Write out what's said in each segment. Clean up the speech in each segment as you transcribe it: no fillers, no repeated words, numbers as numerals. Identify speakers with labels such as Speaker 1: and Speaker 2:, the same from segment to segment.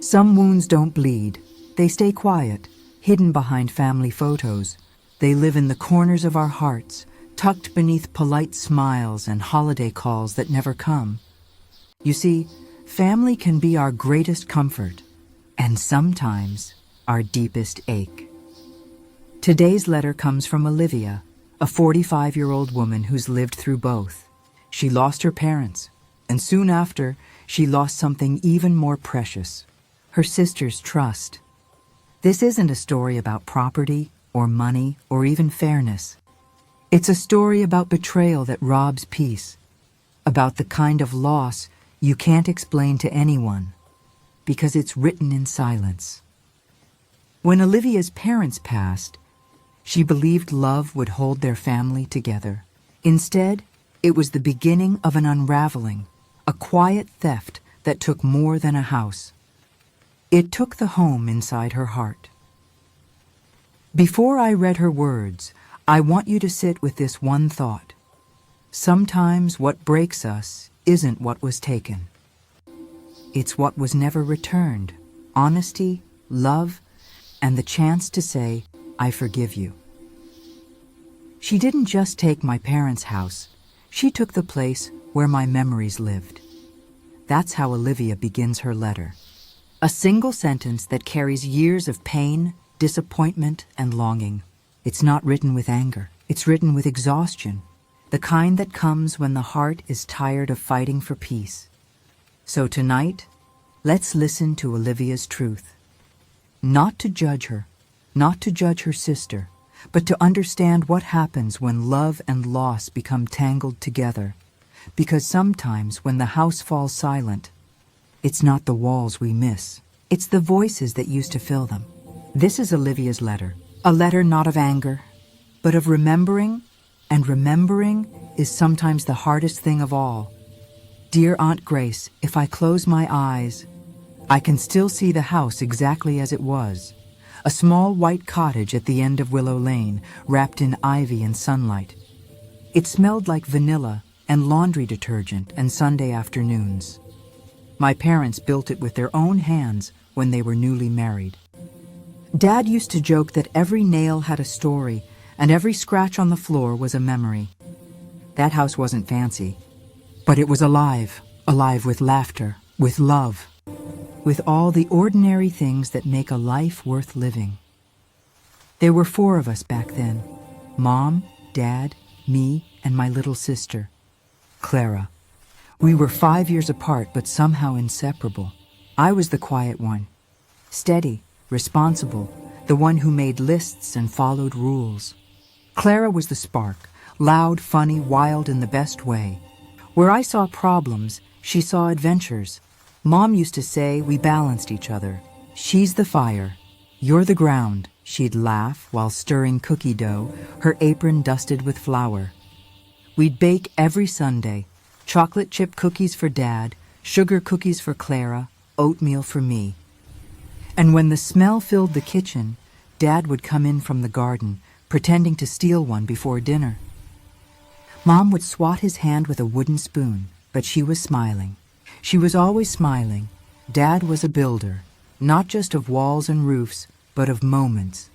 Speaker 1: Some wounds don't bleed. They stay quiet, hidden behind family photos. They live in the corners of our hearts, tucked beneath polite smiles and holiday calls that never come. You see, family can be our greatest comfort, and sometimes our deepest ache. Today's letter comes from Olivia, a 45-year-old woman who's lived through both. She lost her parents, and soon after, she lost something even more precious: her sister's trust. This isn't a story about property or money or even fairness. It's a story about betrayal that robs peace, about the kind of loss you can't explain to anyone, because it's written in silence. When Olivia's parents passed, she believed love would hold their family together. Instead, it was the beginning of an unraveling, a quiet theft that took more than a house. It took the home inside her heart. Before I read her words, I want you to sit with this one thought. Sometimes what breaks us isn't what was taken. It's what was never returned: honesty, love, and the chance to say, "I forgive you." She didn't just take my parents' house. She took the place where my memories lived. That's how Olivia begins her letter. A single sentence that carries years of pain, disappointment, and longing. It's not written with anger. It's written with exhaustion, the kind that comes when the heart is tired of fighting for peace. So tonight, let's listen to Olivia's truth. Not to judge her, not to judge her sister, but to understand what happens when love and loss become tangled together. Because sometimes when the house falls silent, it's not the walls we miss. It's the voices that used to fill them. This is Olivia's letter. A letter not of anger, but of remembering, and remembering is sometimes the hardest thing of all. Dear Aunt Grace, if I close my eyes, I can still see the house exactly as it was. A small white cottage at the end of Willow Lane, wrapped in ivy and sunlight. It smelled like vanilla and laundry detergent and Sunday afternoons. My parents built it with their own hands when they were newly married. Dad used to joke that every nail had a story and every scratch on the floor was a memory. That house wasn't fancy, but it was alive, alive with laughter, with love, with all the ordinary things that make a life worth living. There were 4 of us back then: Mom, Dad, me, and my little sister, Clara. We were 5 years apart, but somehow inseparable. I was the quiet one, steady, responsible, the one who made lists and followed rules. Clara was the spark, loud, funny, wild in the best way. Where I saw problems, she saw adventures. Mom used to say we balanced each other. She's the fire, you're the ground, she'd laugh while stirring cookie dough, her apron dusted with flour. We'd bake every Sunday: chocolate chip cookies for Dad, sugar cookies for Clara, oatmeal for me. And when the smell filled the kitchen, Dad would come in from the garden, pretending to steal one before dinner. Mom would swat his hand with a wooden spoon, but she was smiling. She was always smiling. Dad was a builder, not just of walls and roofs, but of moments.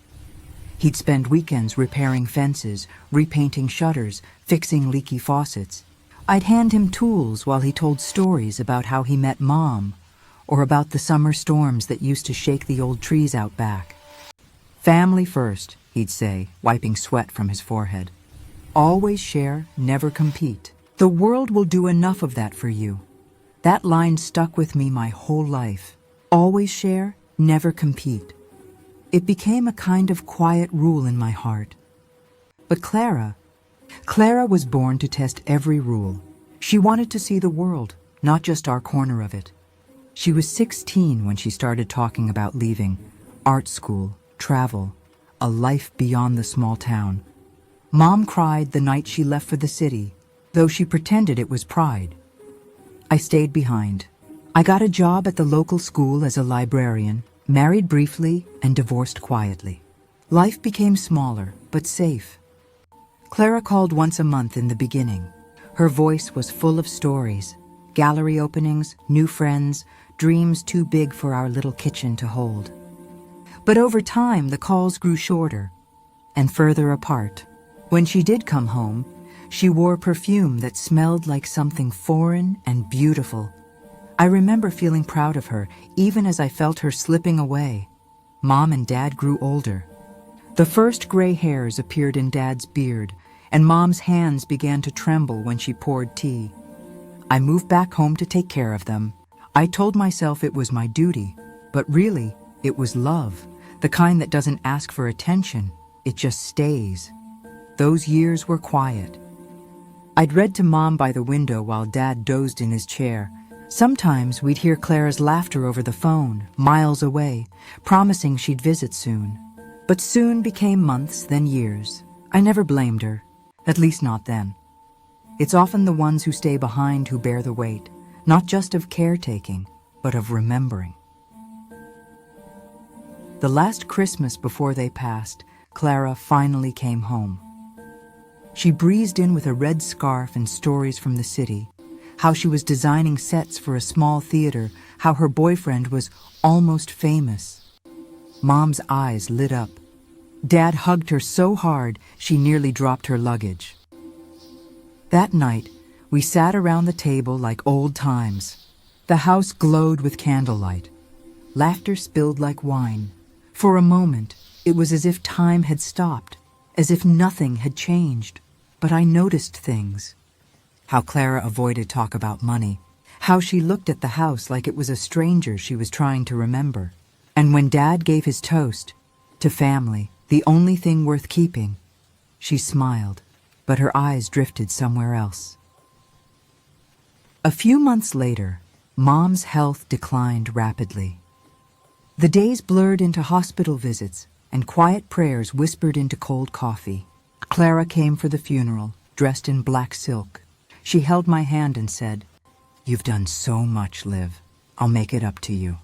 Speaker 1: He'd spend weekends repairing fences, repainting shutters, fixing leaky faucets. I'd hand him tools while he told stories about how he met Mom, or about the summer storms that used to shake the old trees out back. Family first, he'd say, wiping sweat from his forehead. Always share, never compete. The world will do enough of that for you. That line stuck with me my whole life. Always share, never compete. It became a kind of quiet rule in my heart. But Clara was born to test every rule. She wanted to see the world, not just our corner of it. She was 16 when she started talking about leaving, art school, travel, a life beyond the small town. Mom cried the night she left for the city, though she pretended it was pride. I stayed behind. I got a job at the local school as a librarian, married briefly, and divorced quietly. Life became smaller, but safe. Clara called once a month in the beginning. Her voice was full of stories, gallery openings, new friends, dreams too big for our little kitchen to hold. But over time, the calls grew shorter and further apart. When she did come home, she wore perfume that smelled like something foreign and beautiful. I remember feeling proud of her, even as I felt her slipping away. Mom and Dad grew older. The first gray hairs appeared in Dad's beard, and Mom's hands began to tremble when she poured tea. I moved back home to take care of them. I told myself it was my duty, but really, it was love, the kind that doesn't ask for attention, it just stays. Those years were quiet. I'd read to Mom by the window while Dad dozed in his chair. Sometimes we'd hear Clara's laughter over the phone, miles away, promising she'd visit soon. But soon became months, then years. I never blamed her, at least not then. It's often the ones who stay behind who bear the weight, not just of caretaking, but of remembering. The last Christmas before they passed, Clara finally came home. She breezed in with a red scarf and stories from the city, how she was designing sets for a small theater, how her boyfriend was almost famous. Mom's eyes lit up. Dad hugged her so hard she nearly dropped her luggage. That night, we sat around the table like old times. The house glowed with candlelight. Laughter spilled like wine. For a moment, it was as if time had stopped, as if nothing had changed. But I noticed things. How Clara avoided talk about money. How she looked at the house like it was a stranger she was trying to remember. And when Dad gave his toast, to family, the only thing worth keeping, she smiled, but her eyes drifted somewhere else. A few months later, Mom's health declined rapidly. The days blurred into hospital visits, and quiet prayers whispered into cold coffee. Clara came for the funeral, dressed in black silk. She held my hand and said, "You've done so much, Liv. I'll make it up to you."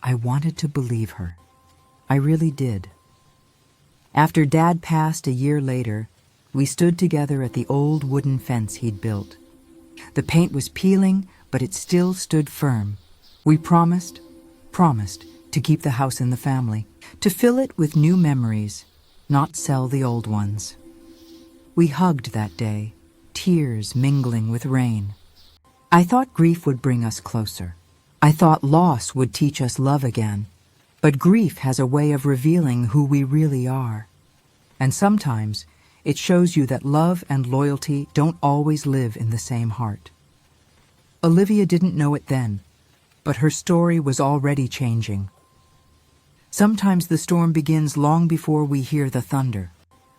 Speaker 1: I wanted to believe her. I really did. After Dad passed a year later, we stood together at the old wooden fence he'd built. The paint was peeling, but it still stood firm. We promised to keep the house in the family, to fill it with new memories, not sell the old ones. We hugged that day, tears mingling with rain. I thought grief would bring us closer. I thought loss would teach us love again. But grief has a way of revealing who we really are. And sometimes it shows you that love and loyalty don't always live in the same heart. Olivia didn't know it then, but her story was already changing. Sometimes the storm begins long before we hear the thunder.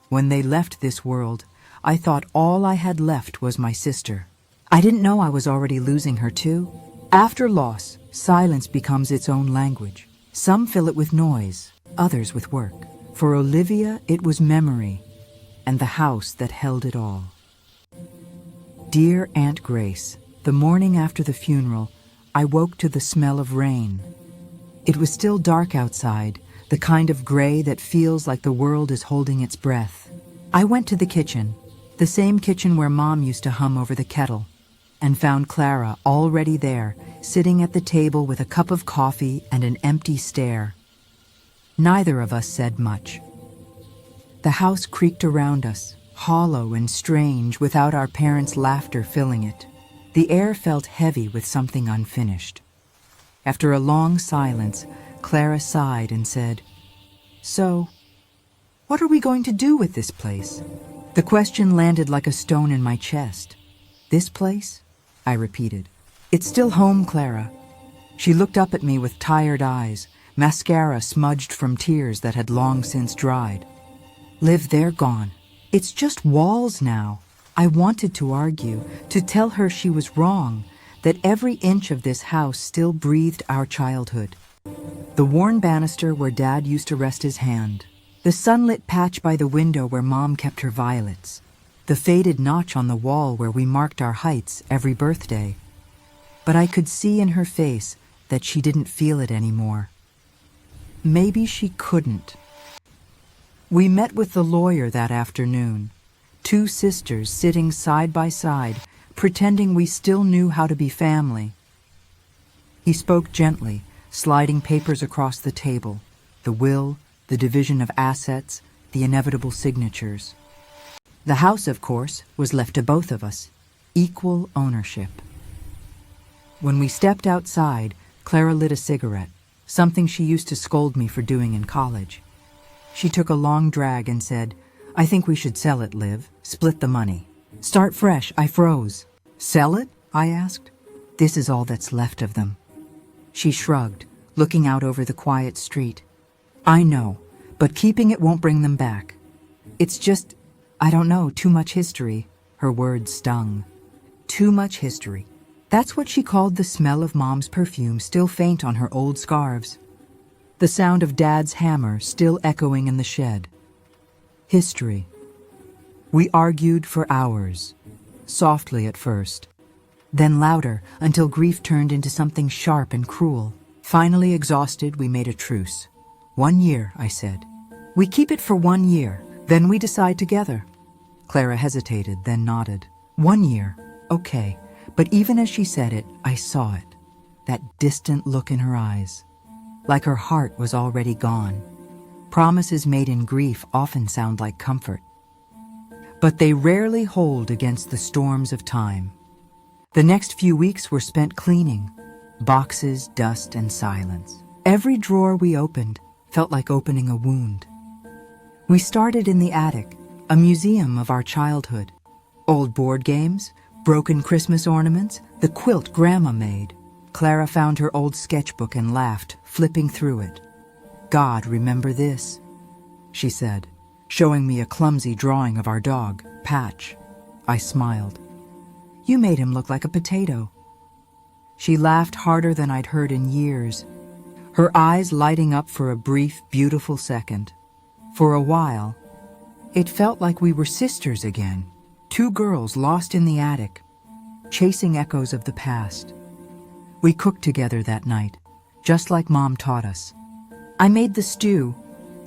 Speaker 1: When they left this world, I thought all I had left was my sister. I didn't know I was already losing her too. After loss, silence becomes its own language. Some fill it with noise, others with work. For Olivia, it was memory, and the house that held it all. Dear Aunt Grace, the morning after the funeral, I woke to the smell of rain. It was still dark outside, the kind of gray that feels like the world is holding its breath. I went to the kitchen, the same kitchen where Mom used to hum over the kettle, and found Clara already there, sitting at the table with a cup of coffee and an empty stare. Neither of us said much. The house creaked around us, hollow and strange, without our parents' laughter filling it. The air felt heavy with something unfinished. After a long silence, Clara sighed and said, "So, what are we going to do with this place?" The question landed like a stone in my chest. "This place?" I repeated. "It's still home, Clara." She looked up at me with tired eyes, mascara smudged from tears that had long since dried. "Liv, they're gone. It's just walls now." I wanted to argue, to tell her she was wrong, that every inch of this house still breathed our childhood. The worn banister where Dad used to rest his hand, the sunlit patch by the window where Mom kept her violets, the faded notch on the wall where we marked our heights every birthday. But I could see in her face that she didn't feel it anymore. Maybe she couldn't. We met with the lawyer that afternoon, two sisters sitting side by side, pretending we still knew how to be family. He spoke gently, sliding papers across the table, the will, the division of assets, the inevitable signatures. The house, of course, was left to both of us, equal ownership. When we stepped outside, Clara lit a cigarette, something she used to scold me for doing in college. She took a long drag and said, "I think we should sell it, Liv. Split the money. Start fresh." I froze. "Sell it?" I asked. "This is all that's left of them." She shrugged, looking out over the quiet street. "I know, but keeping it won't bring them back. It's just, I don't know, too much history." Her words stung. Too much history. That's what she called the smell of Mom's perfume still faint on her old scarves. The sound of Dad's hammer still echoing in the shed. History. We argued for hours, softly at first, then louder until grief turned into something sharp and cruel. Finally exhausted, we made a truce. 1 year, I said. We keep it for 1 year, then we decide together. Clara hesitated, then nodded. 1 year, okay. But even as she said it, I saw it, that distant look in her eyes, like her heart was already gone. Promises made in grief often sound like comfort, but they rarely hold against the storms of time. The next few weeks were spent cleaning, boxes, dust, and silence. Every drawer we opened felt like opening a wound. We started in the attic, a museum of our childhood. Old board games, broken Christmas ornaments, the quilt Grandma made. Clara found her old sketchbook and laughed, flipping through it. "God, remember this," she said, showing me a clumsy drawing of our dog, Patch. I smiled. "You made him look like a potato." She laughed harder than I'd heard in years, her eyes lighting up for a brief, beautiful second. For a while, it felt like we were sisters again, two girls lost in the attic, chasing echoes of the past. We cooked together that night, just like Mom taught us. I made the stew.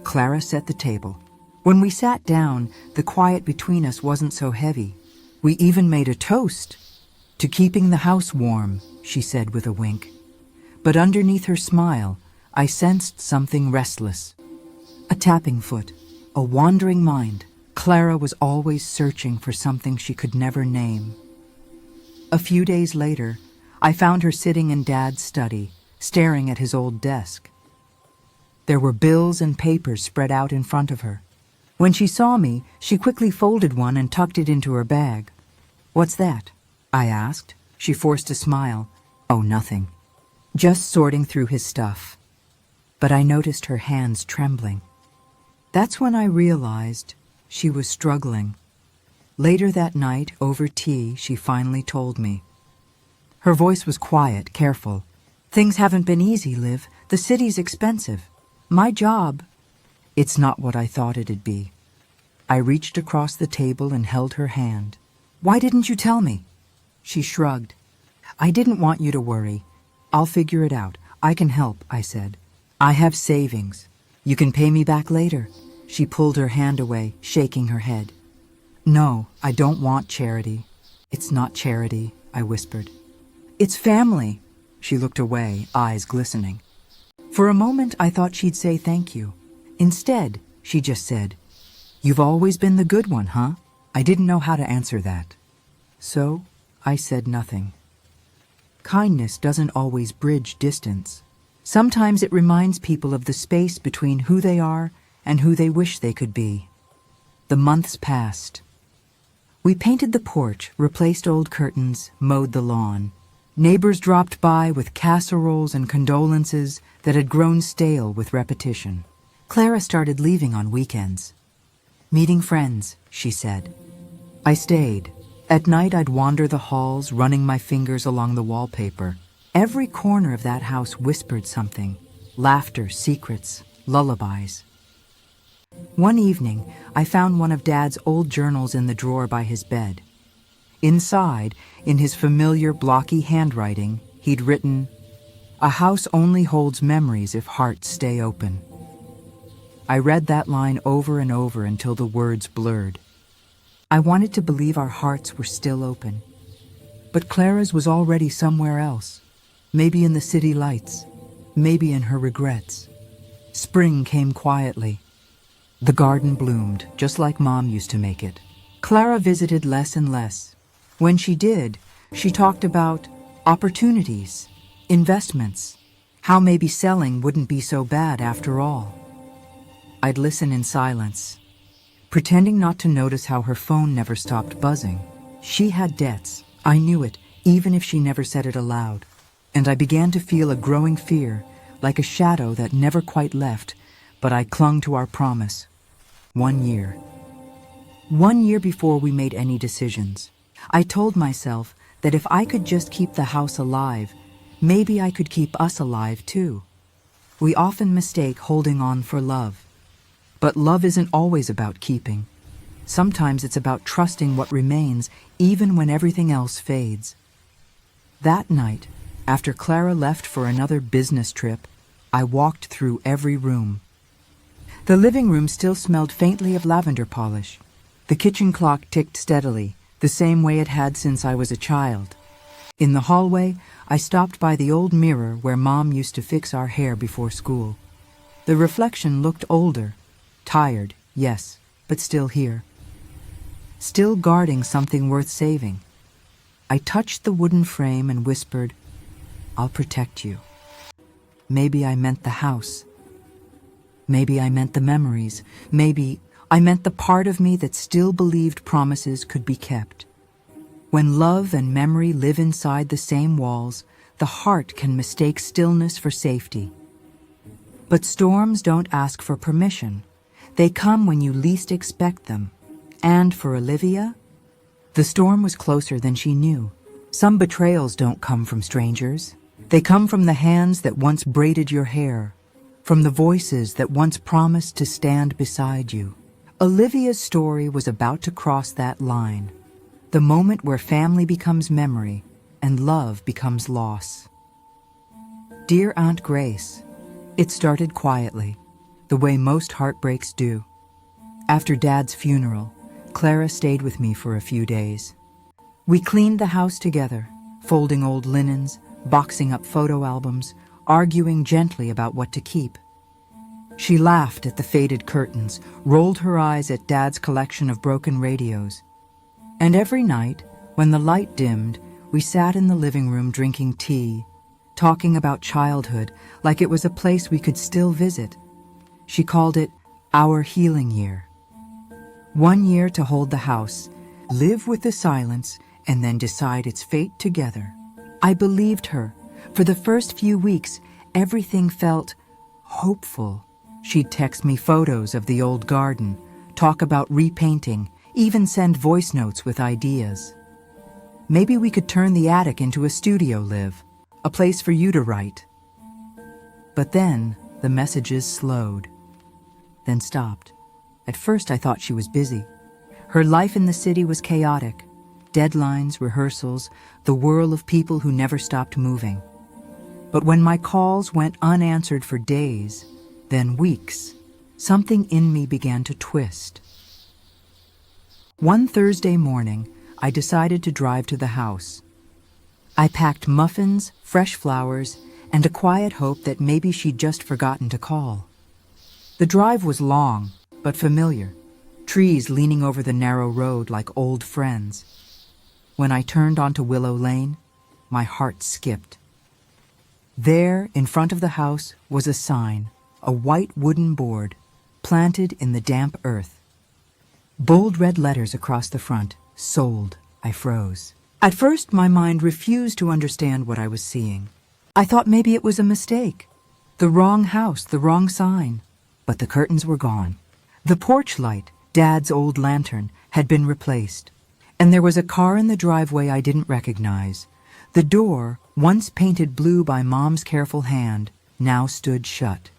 Speaker 1: Clara set the table. When we sat down, the quiet between us wasn't so heavy. We even made a toast to keeping the house warm, she said with a wink. But underneath her smile, I sensed something restless. A tapping foot, a wandering mind. Clara was always searching for something she could never name. A few days later, I found her sitting in Dad's study, staring at his old desk. There were bills and papers spread out in front of her. When she saw me, she quickly folded one and tucked it into her bag. "What's that?" I asked. She forced a smile. "Oh, nothing. Just sorting through his stuff." But I noticed her hands trembling. That's when I realized she was struggling. Later that night, over tea, she finally told me. Her voice was quiet, careful. "Things haven't been easy, Liv. The city's expensive. My job, it's not what I thought it'd be." I reached across the table and held her hand. "Why didn't you tell me?" She shrugged. "I didn't want you to worry. I'll figure it out. I can help," I said. "I have savings. You can pay me back later." She pulled her hand away, shaking her head. "No, I don't want charity." "It's not charity," I whispered. "It's family." She looked away, eyes glistening. For a moment, I thought she'd say thank you. Instead, she just said, "You've always been the good one, huh?" I didn't know how to answer that. So, I said nothing. Kindness doesn't always bridge distance. Sometimes it reminds people of the space between who they are and who they wish they could be. The months passed. We painted the porch, replaced old curtains, mowed the lawn. Neighbors dropped by with casseroles and condolences that had grown stale with repetition. Clara started leaving on weekends. "Meeting friends," she said. I stayed. At night I'd wander the halls, running my fingers along the wallpaper. Every corner of that house whispered something. Laughter, secrets, lullabies. One evening, I found one of Dad's old journals in the drawer by his bed. Inside, in his familiar blocky handwriting, he'd written, "A house only holds memories if hearts stay open." I read that line over and over until the words blurred. I wanted to believe our hearts were still open, but Clara's was already somewhere else. Maybe in the city lights, maybe in her regrets. Spring came quietly. The garden bloomed, just like Mom used to make it. Clara visited less and less. When she did, she talked about opportunities, investments, how maybe selling wouldn't be so bad after all. I'd listen in silence, pretending not to notice how her phone never stopped buzzing. She had debts. I knew it, even if she never said it aloud. And I began to feel a growing fear, like a shadow that never quite left, but I clung to our promise. 1 year. 1 year before we made any decisions. I told myself that if I could just keep the house alive, maybe I could keep us alive too. We often mistake holding on for love. But love isn't always about keeping. Sometimes it's about trusting what remains even when everything else fades. That night, after Clara left for another business trip, I walked through every room. The living room still smelled faintly of lavender polish. The kitchen clock ticked steadily, the same way it had since I was a child. In the hallway, I stopped by the old mirror where Mom used to fix our hair before school. The reflection looked older, tired, yes, but still here. Still guarding something worth saving. I touched the wooden frame and whispered, "I'll protect you." Maybe I meant the house. Maybe I meant the memories. Maybe I meant the part of me that still believed promises could be kept. When love and memory live inside the same walls, the heart can mistake stillness for safety. But storms don't ask for permission. They come when you least expect them. And for Olivia, the storm was closer than she knew. Some betrayals don't come from strangers. They come from the hands that once braided your hair, from the voices that once promised to stand beside you. Olivia's story was about to cross that line, the moment where family becomes memory and love becomes loss. Dear Aunt Grace, it started quietly, the way most heartbreaks do. After Dad's funeral, Clara stayed with me for a few days. We cleaned the house together, folding old linens, boxing up photo albums, arguing gently about what to keep. She laughed at the faded curtains, rolled her eyes at Dad's collection of broken radios. And every night, when the light dimmed, we sat in the living room drinking tea, talking about childhood like it was a place we could still visit. She called it our healing year. 1 year to hold the house, live with the silence, and then decide its fate together. I believed her. For the first few weeks, everything felt hopeful. She'd text me photos of the old garden, talk about repainting, even send voice notes with ideas. Maybe we could turn the attic into a studio, Liv, a place for you to write. But then the messages slowed, then stopped. At first I thought she was busy. Her life in the city was chaotic. Deadlines, rehearsals, the whirl of people who never stopped moving. But when my calls went unanswered for days, then weeks, something in me began to twist. One Thursday morning, I decided to drive to the house. I packed muffins, fresh flowers, and a quiet hope that maybe she'd just forgotten to call. The drive was long, but familiar, trees leaning over the narrow road like old friends. When I turned onto Willow Lane, my heart skipped. There, in front of the house, was a sign, a white wooden board, planted in the damp earth. Bold red letters across the front, sold. I froze. At first, my mind refused to understand what I was seeing. I thought maybe it was a mistake. The wrong house, the wrong sign. But the curtains were gone. The porch light, Dad's old lantern, had been replaced. And there was a car in the driveway I didn't recognize. The door, once painted blue by Mom's careful hand, now stood shut.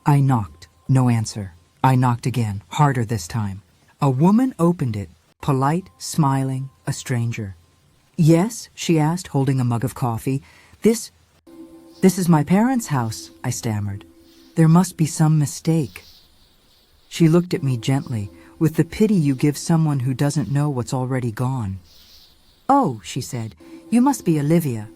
Speaker 1: I knocked. No answer. I knocked again, harder this time. A woman opened it, polite, smiling, a stranger. "Yes?" she asked, holding a mug of coffee. This is my parents' house," I stammered. "There must be some mistake." She looked at me gently, with the pity you give someone who doesn't know what's already gone. "Oh," she said, "you must be Olivia."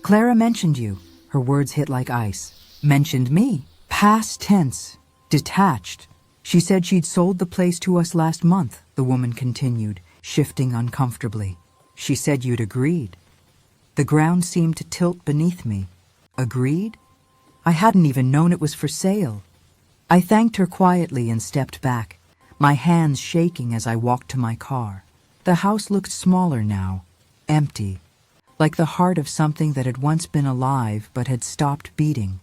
Speaker 1: Clara mentioned you. Her words hit like ice. Mentioned me. Past tense. Detached. She said she'd sold the place to us last month, the woman continued, shifting uncomfortably. She said you'd agreed. The ground seemed to tilt beneath me. Agreed? I hadn't even known it was for sale. I thanked her quietly and stepped back, my hands shaking as I walked to my car. The house looked smaller now, empty, like the heart of something that had once been alive but had stopped beating.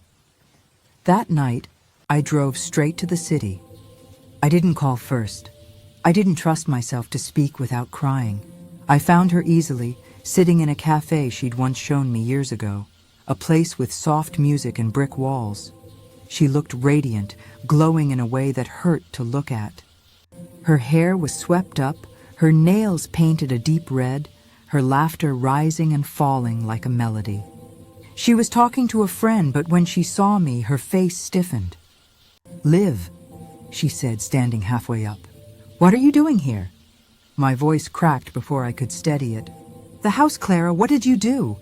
Speaker 1: That night, I drove straight to the city. I didn't call first. I didn't trust myself to speak without crying. I found her easily, sitting in a cafe she'd once shown me years ago, a place with soft music and brick walls. She looked radiant, glowing in a way that hurt to look at. Her hair was swept up, her nails painted a deep red, her laughter rising and falling like a melody. She was talking to a friend, but when she saw me, her face stiffened. "Liv," she said, standing halfway up. "What are you doing here?" My voice cracked before I could steady it. "The house, Clara, what did you do?"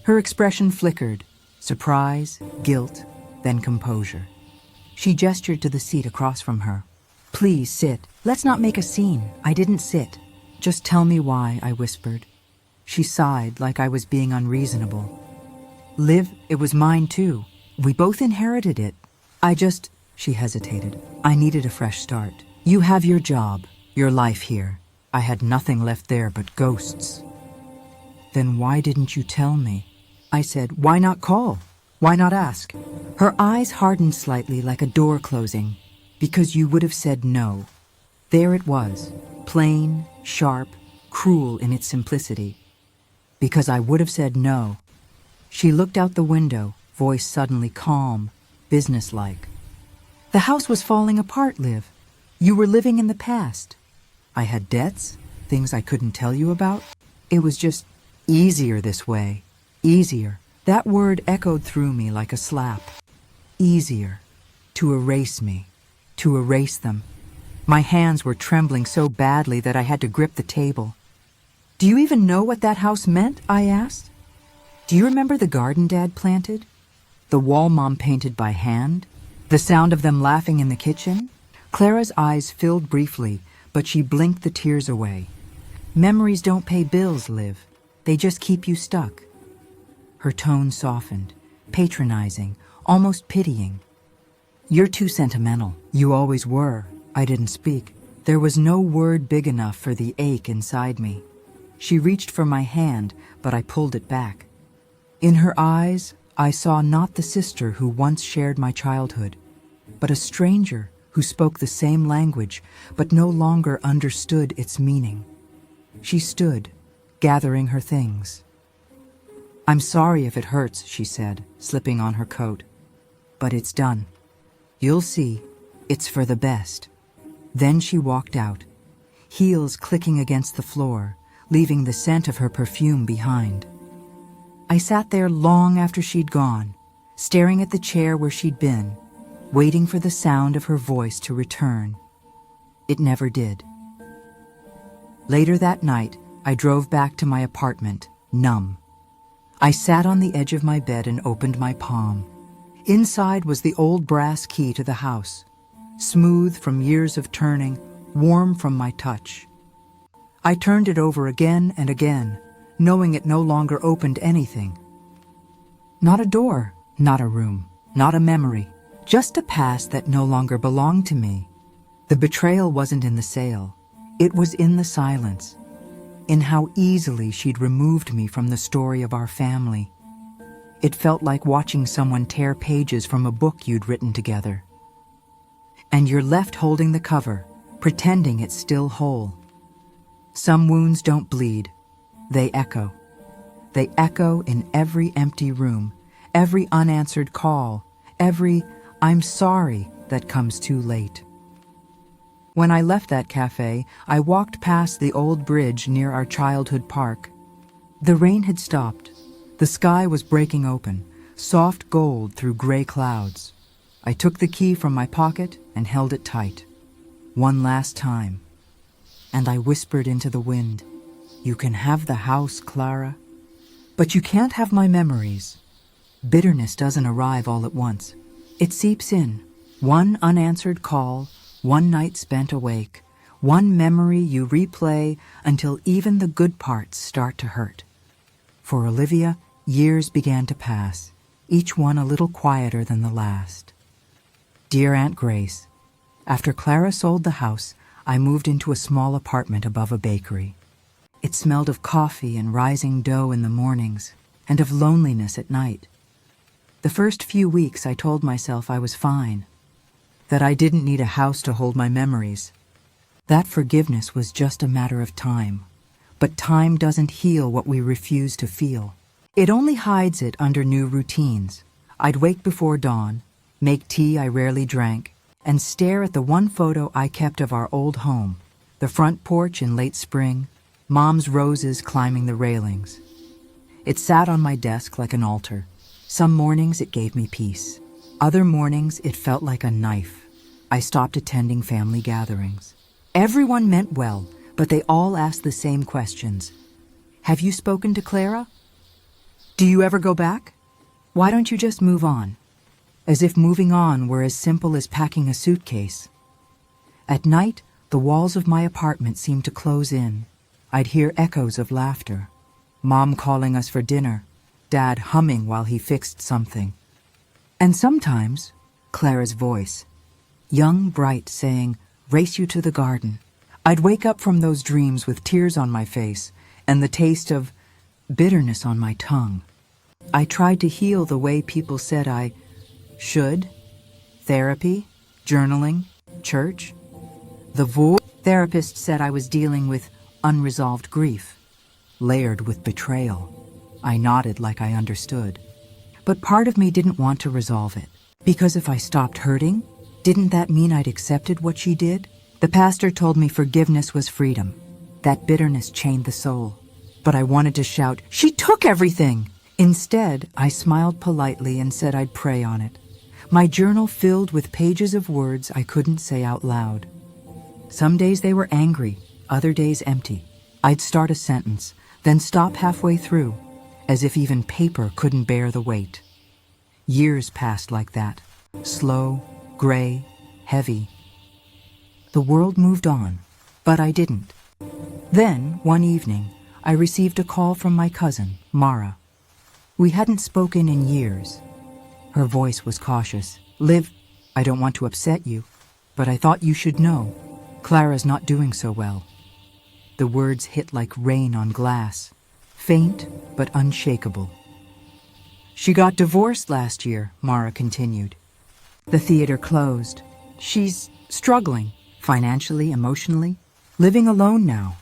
Speaker 1: Her expression flickered. Surprise, guilt, then composure. She gestured to the seat across from her. "Please sit. Let's not make a scene. I didn't sit." "Just tell me why," I whispered. She sighed like I was being unreasonable. "Liv, it was mine too. We both inherited it. She hesitated. "I needed a fresh start. You have your job, your life here. I had nothing left there but ghosts." "Then why didn't you tell me?" I said. "Why not call? Why not ask?" Her eyes hardened slightly like a door closing. "Because you would have said no." There it was, plain, sharp, cruel in its simplicity. Because I would have said no. She looked out the window, voice suddenly calm, businesslike. "The house was falling apart, Liv. You were living in the past. I had debts, things I couldn't tell you about. It was just easier this way. Easier." That word echoed through me like a slap. Easier. To erase me. To erase them. My hands were trembling so badly that I had to grip the table. "Do you even know what that house meant?" I asked. "Do you remember the garden Dad planted? The wall Mom painted by hand? The sound of them laughing in the kitchen?" Clara's eyes filled briefly, but she blinked the tears away. "Memories don't pay bills, Liv. They just keep you stuck." Her tone softened, patronizing, almost pitying. "You're too sentimental. You always were." I didn't speak. There was no word big enough for the ache inside me. She reached for my hand, but I pulled it back. In her eyes, I saw not the sister who once shared my childhood, but a stranger who spoke the same language, but no longer understood its meaning. She stood, gathering her things. "I'm sorry if it hurts," she said, slipping on her coat. "But it's done. You'll see, it's for the best." Then she walked out, heels clicking against the floor, leaving the scent of her perfume behind. I sat there long after she'd gone, staring at the chair where she'd been, waiting for the sound of her voice to return. It never did. Later that night, I drove back to my apartment, numb. I sat on the edge of my bed and opened my palm. Inside was the old brass key to the house, smooth from years of turning, warm from my touch. I turned it over again and again, knowing it no longer opened anything. Not a door, not a room, not a memory, just a past that no longer belonged to me. The betrayal wasn't in the sale. It was in the silence, in how easily she'd removed me from the story of our family. It felt like watching someone tear pages from a book you'd written together. And you're left holding the cover, pretending it's still whole. Some wounds don't bleed. They echo. They echo in every empty room, every unanswered call, every "I'm sorry" that comes too late. When I left that cafe, I walked past the old bridge near our childhood park. The rain had stopped. The sky was breaking open, soft gold through gray clouds. I took the key from my pocket and held it tight. One last time. And I whispered into the wind, "You can have the house, Clara." But you can't have my memories. Bitterness doesn't arrive all at once. It seeps in. One unanswered call, one night spent awake, one memory you replay until even the good parts start to hurt. For Olivia, years began to pass, each one a little quieter than the last. Dear Aunt Grace, after Clara sold the house, I moved into a small apartment above a bakery. It smelled of coffee and rising dough in the mornings, and of loneliness at night. The first few weeks I told myself I was fine, that I didn't need a house to hold my memories. That forgiveness was just a matter of time. But time doesn't heal what we refuse to feel. It only hides it under new routines. I'd wake before dawn, make tea I rarely drank, and stare at the one photo I kept of our old home, the front porch in late spring, Mom's roses climbing the railings. It sat on my desk like an altar. Some mornings it gave me peace. Other mornings it felt like a knife. I stopped attending family gatherings. Everyone meant well, but they all asked the same questions. Have you spoken to Clara? Do you ever go back? Why don't you just move on? As if moving on were as simple as packing a suitcase. At night, the walls of my apartment seemed to close in. I'd hear echoes of laughter. Mom calling us for dinner, Dad humming while he fixed something. And sometimes, Clara's voice, young, bright, saying, "Race you to the garden." I'd wake up from those dreams with tears on my face and the taste of bitterness on my tongue. I tried to heal the way people said I should. Therapy, journaling, church. The therapist said I was dealing with unresolved grief, layered with betrayal. I nodded like I understood. But part of me didn't want to resolve it. Because if I stopped hurting, didn't that mean I'd accepted what she did? The pastor told me forgiveness was freedom. That bitterness chained the soul. But I wanted to shout, "She took everything!" Instead, I smiled politely and said I'd pray on it. My journal filled with pages of words I couldn't say out loud. Some days they were angry, other days empty. I'd start a sentence, then stop halfway through, as if even paper couldn't bear the weight. Years passed like that, slow, gray, heavy. The world moved on, but I didn't. Then, one evening, I received a call from my cousin, Mara. We hadn't spoken in years. Her voice was cautious. "Liv, I don't want to upset you, but I thought you should know. Clara's not doing so well." The words hit like rain on glass, faint but unshakable. "She got divorced last year," Mara continued. "The theater closed. She's struggling, financially, emotionally, living alone now."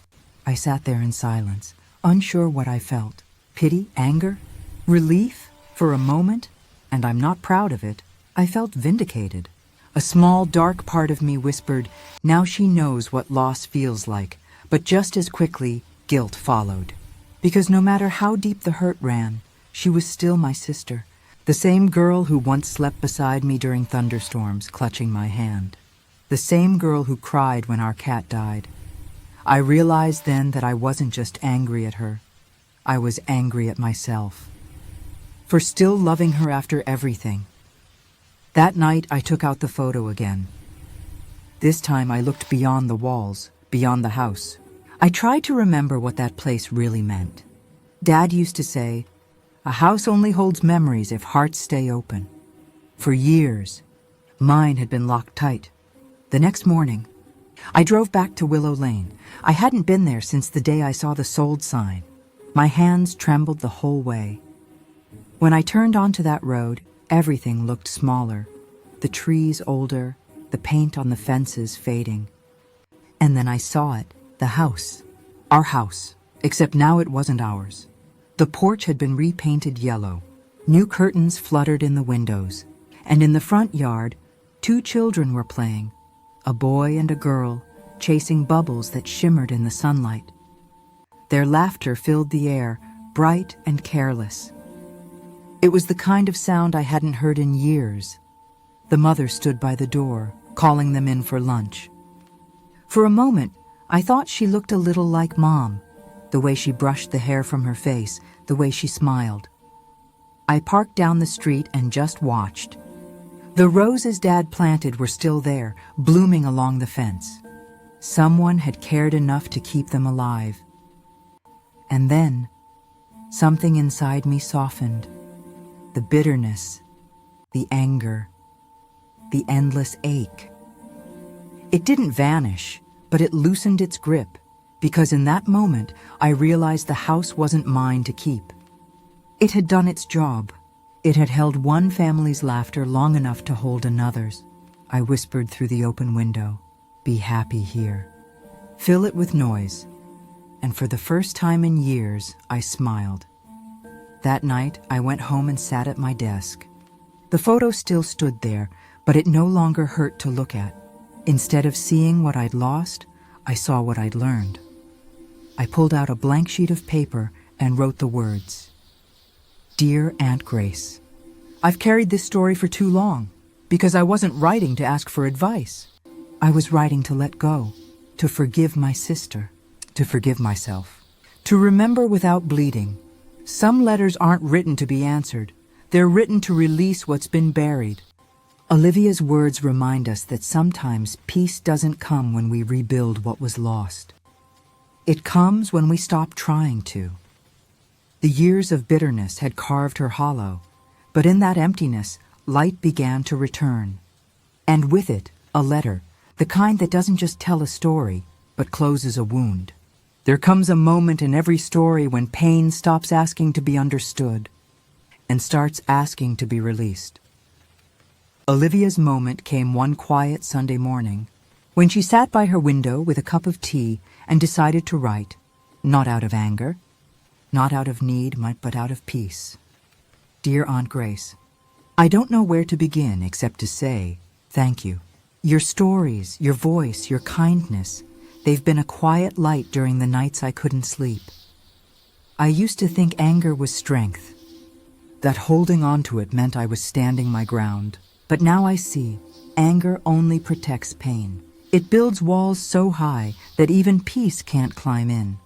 Speaker 1: I sat there in silence, unsure what I felt. Pity, anger, relief for a moment, and I'm not proud of it. I felt vindicated. A small, dark part of me whispered, "Now she knows what loss feels like," but just as quickly, guilt followed. Because no matter how deep the hurt ran, she was still my sister, the same girl who once slept beside me during thunderstorms, clutching my hand. The same girl who cried when our cat died. I realized then that I wasn't just angry at her. I was angry at myself for still loving her after everything. That night, I took out the photo again. This time, I looked beyond the walls, beyond the house. I tried to remember what that place really meant. Dad used to say, "A house only holds memories if hearts stay open." For years, mine had been locked tight. The next morning, I drove back to Willow Lane. I hadn't been there since the day I saw the sold sign. My hands trembled the whole way. When I turned onto that road, everything looked smaller. The trees older, the paint on the fences fading. And then I saw it, the house. Our house, except now it wasn't ours. The porch had been repainted yellow. New curtains fluttered in the windows. And in the front yard, 2 children were playing. A boy and a girl, chasing bubbles that shimmered in the sunlight. Their laughter filled the air, bright and careless. It was the kind of sound I hadn't heard in years. The mother stood by the door, calling them in for lunch. For a moment, I thought she looked a little like Mom. the way she brushed the hair from her face, the way she smiled. I parked down the street and just watched. The roses Dad planted were still there, blooming along the fence. Someone had cared enough to keep them alive. And then, something inside me softened. The bitterness, the anger, the endless ache. It didn't vanish, but it loosened its grip, because in that moment I realized the house wasn't mine to keep. It had done its job. It had held one family's laughter long enough to hold another's. I whispered through the open window, "Be happy here. Fill it with noise." And for the first time in years, I smiled. That night, I went home and sat at my desk. The photo still stood there, but it no longer hurt to look at. Instead of seeing what I'd lost, I saw what I'd learned. I pulled out a blank sheet of paper and wrote the words, "Dear Aunt Grace, I've carried this story for too long, because I wasn't writing to ask for advice. I was writing to let go, to forgive my sister, to forgive myself, to remember without bleeding. Some letters aren't written to be answered. They're written to release what's been buried." Olivia's words remind us that sometimes peace doesn't come when we rebuild what was lost. It comes when we stop trying to. The years of bitterness had carved her hollow, but in that emptiness, light began to return. And with it, a letter, the kind that doesn't just tell a story, but closes a wound. There comes a moment in every story when pain stops asking to be understood and starts asking to be released. Olivia's moment came one quiet Sunday morning when she sat by her window with a cup of tea and decided to write, not out of anger, not out of need, but out of peace. Dear Aunt Grace, I don't know where to begin except to say thank you. Your stories, your voice, your kindness, they've been a quiet light during the nights I couldn't sleep. I used to think anger was strength, that holding on to it meant I was standing my ground. But now I see, anger only protects pain. It builds walls so high that even peace can't climb in.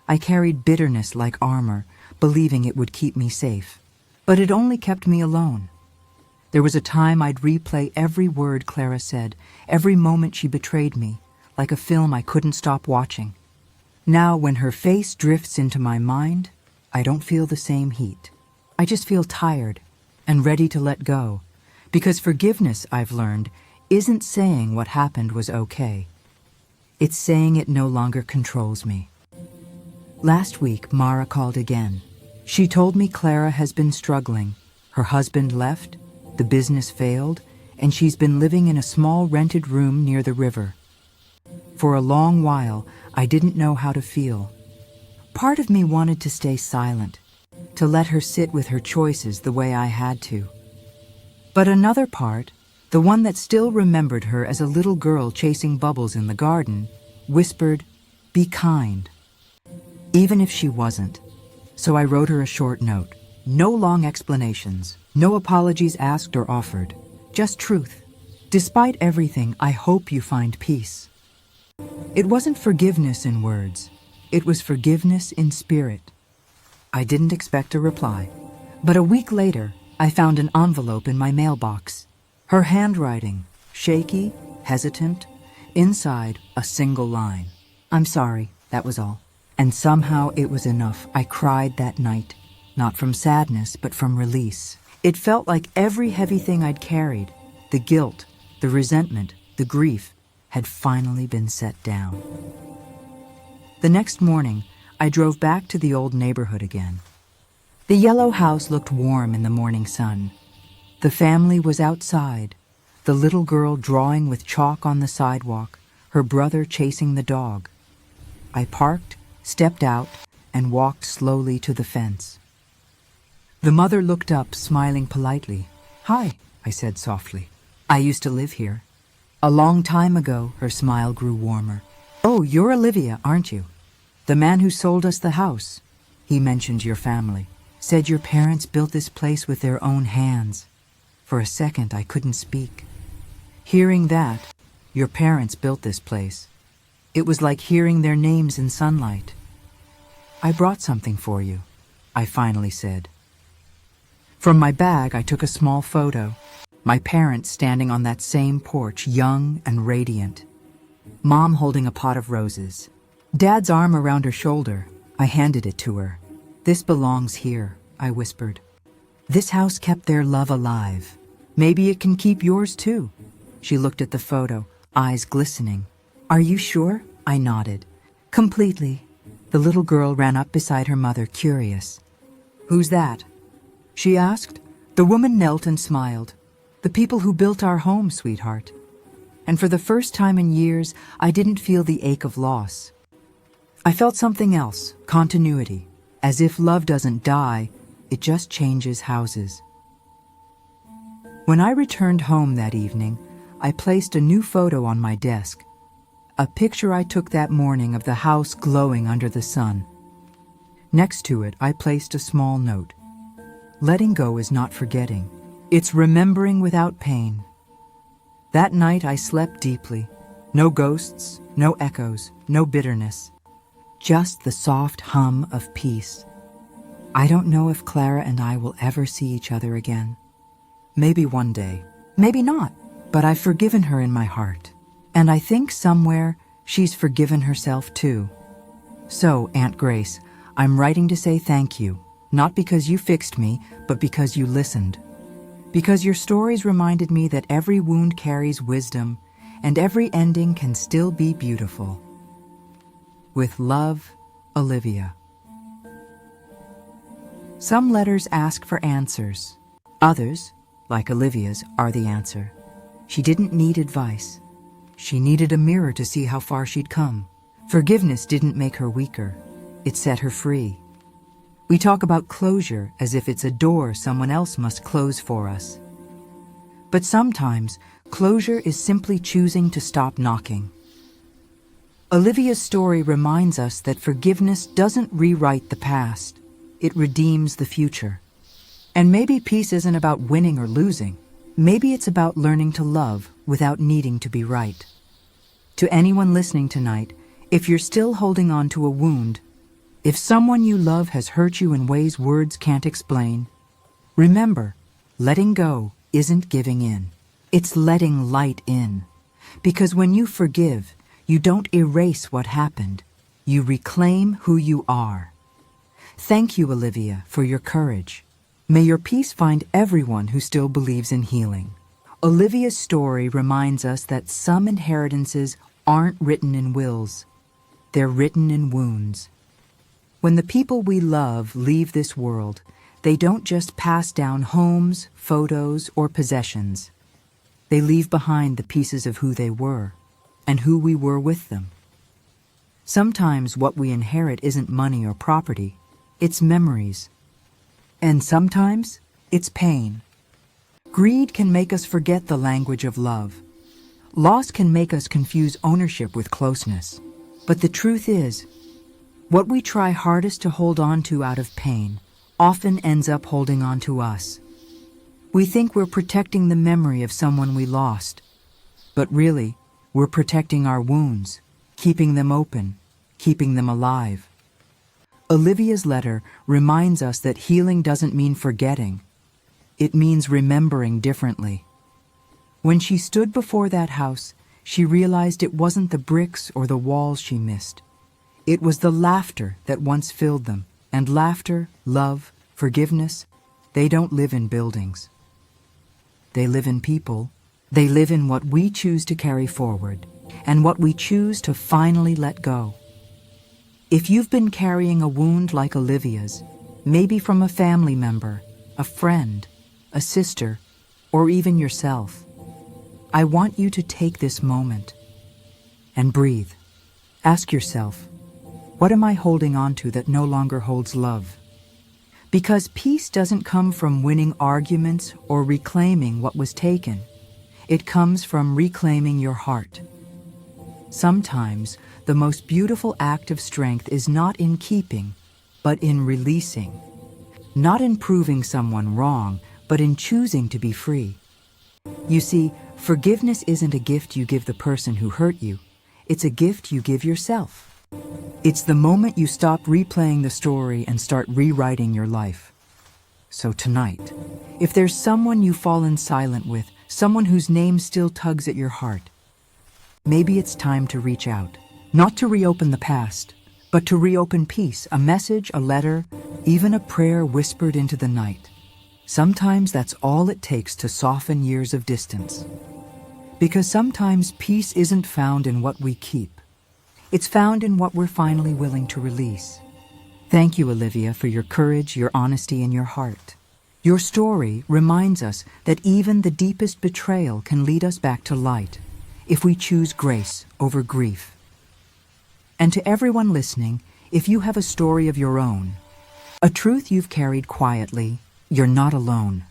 Speaker 1: I carried bitterness like armor, believing it would keep me safe. But it only kept me alone. There was a time I'd replay every word Clara said, every moment she betrayed me, like a film I couldn't stop watching. Now, when her face drifts into my mind, I don't feel the same heat. I just feel tired and ready to let go. Because forgiveness, I've learned, isn't saying what happened was okay. It's saying it no longer controls me. Last week, Mara called again. She told me Clara has been struggling. Her husband left, the business failed, and she's been living in a small rented room near the river. For a long while, I didn't know how to feel. Part of me wanted to stay silent, to let her sit with her choices the way I had to. But another part, the one that still remembered her as a little girl chasing bubbles in the garden, whispered, "Be kind." Even if she wasn't. So I wrote her a short note. No long explanations, no apologies asked or offered, just truth. Despite everything, I hope you find peace. It wasn't forgiveness in words. It was forgiveness in spirit. I didn't expect a reply, but a week later, I found an envelope in my mailbox. Her handwriting, shaky, hesitant, inside a single line. "I'm sorry," that was all. And somehow it was enough. I cried that night, not from sadness, but from release. It felt like every heavy thing I'd carried, the guilt, the resentment, the grief, had finally been set down. The next morning, I drove back to the old neighborhood again. The yellow house looked warm in the morning sun. The family was outside, the little girl drawing with chalk on the sidewalk, her brother chasing the dog. I parked, stepped out, and walked slowly to the fence. The mother looked up, smiling politely. "Hi," I said softly. "I used to live here." A long time ago, her smile grew warmer. "Oh, you're Olivia, aren't you? The man who sold us the house. He mentioned your family. Said your parents built this place with their own hands." For a second, I couldn't speak. Hearing that, your parents built this place. It was like hearing their names in sunlight. I brought something for you, I finally said. From my bag, I took a small photo. My parents standing on that same porch, young and radiant. Mom holding a pot of roses. Dad's arm around her shoulder. I handed it to her. This belongs here, I whispered. This house kept their love alive. Maybe it can keep yours too. She looked at the photo, eyes glistening. Are you sure? I nodded. Completely. The little girl ran up beside her mother, curious. Who's that? She asked. The woman knelt and smiled. The people who built our home, sweetheart. And for the first time in years, I didn't feel the ache of loss. I felt something else, continuity, as if love doesn't die, it just changes houses. When I returned home that evening, I placed a new photo on my desk, a picture I took that morning of the house glowing under the sun. Next to it, I placed a small note. Letting go is not forgetting. It's remembering without pain. That night I slept deeply. No ghosts, no echoes, no bitterness. Just the soft hum of peace. I don't know if Clara and I will ever see each other again. Maybe one day. Maybe not. But I've forgiven her in my heart. And I think somewhere she's forgiven herself too. So, Aunt Grace, I'm writing to say thank you. Not because you fixed me, but because you listened. Because your stories reminded me that every wound carries wisdom, and every ending can still be beautiful. With love, Olivia. Some letters ask for answers. Others, like Olivia's, are the answer. She didn't need advice. She needed a mirror to see how far she'd come. Forgiveness didn't make her weaker. It set her free. We talk about closure as if it's a door someone else must close for us. But sometimes, closure is simply choosing to stop knocking. Olivia's story reminds us that forgiveness doesn't rewrite the past. It redeems the future. And maybe peace isn't about winning or losing. Maybe it's about learning to love without needing to be right. To anyone listening tonight, if you're still holding on to a wound, if someone you love has hurt you in ways words can't explain, remember, letting go isn't giving in. It's letting light in. Because when you forgive, you don't erase what happened. You reclaim who you are. Thank you, Olivia, for your courage. May your peace find everyone who still believes in healing. Olivia's story reminds us that some inheritances aren't written in wills. They're written in wounds. When the people we love leave this world, they don't just pass down homes, photos, or possessions. They leave behind the pieces of who they were and who we were with them. Sometimes what we inherit isn't money or property, it's memories. And sometimes it's pain. Greed can make us forget the language of love. Loss can make us confuse ownership with closeness. But the truth is, what we try hardest to hold on to out of pain often ends up holding on to us. We think we're protecting the memory of someone we lost, but really, we're protecting our wounds, keeping them open, keeping them alive. Olivia's letter reminds us that healing doesn't mean forgetting. It means remembering differently. When she stood before that house, she realized it wasn't the bricks or the walls she missed. It was the laughter that once filled them, and laughter, love, forgiveness, they don't live in buildings. They live in people. They live in what we choose to carry forward, and what we choose to finally let go. If you've been carrying a wound like Olivia's, maybe from a family member, a friend, a sister, or even yourself, I want you to take this moment and breathe. Ask yourself, what am I holding on to that no longer holds love? Because peace doesn't come from winning arguments or reclaiming what was taken. It comes from reclaiming your heart. Sometimes, the most beautiful act of strength is not in keeping, but in releasing. Not in proving someone wrong, but in choosing to be free. You see, forgiveness isn't a gift you give the person who hurt you. It's a gift you give yourself. It's the moment you stop replaying the story and start rewriting your life. So tonight, if there's someone you've fallen silent with, someone whose name still tugs at your heart, maybe it's time to reach out. Not to reopen the past, but to reopen peace, a message, a letter, even a prayer whispered into the night. Sometimes that's all it takes to soften years of distance. Because sometimes peace isn't found in what we keep. It's found in what we're finally willing to release. Thank you, Olivia, for your courage, your honesty, and your heart. Your story reminds us that even the deepest betrayal can lead us back to light if we choose grace over grief. And to everyone listening, if you have a story of your own, a truth you've carried quietly, you're not alone.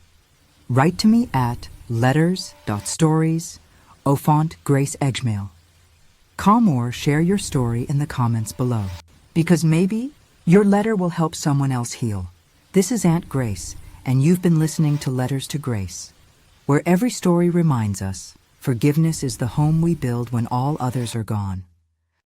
Speaker 1: Write to me at letters.storiesofauntgrace. Come or share your story in the comments below, because maybe your letter will help someone else heal. This is Aunt Grace, and you've been listening to Letters to Grace, where every story reminds us forgiveness is the home we build when all others are gone.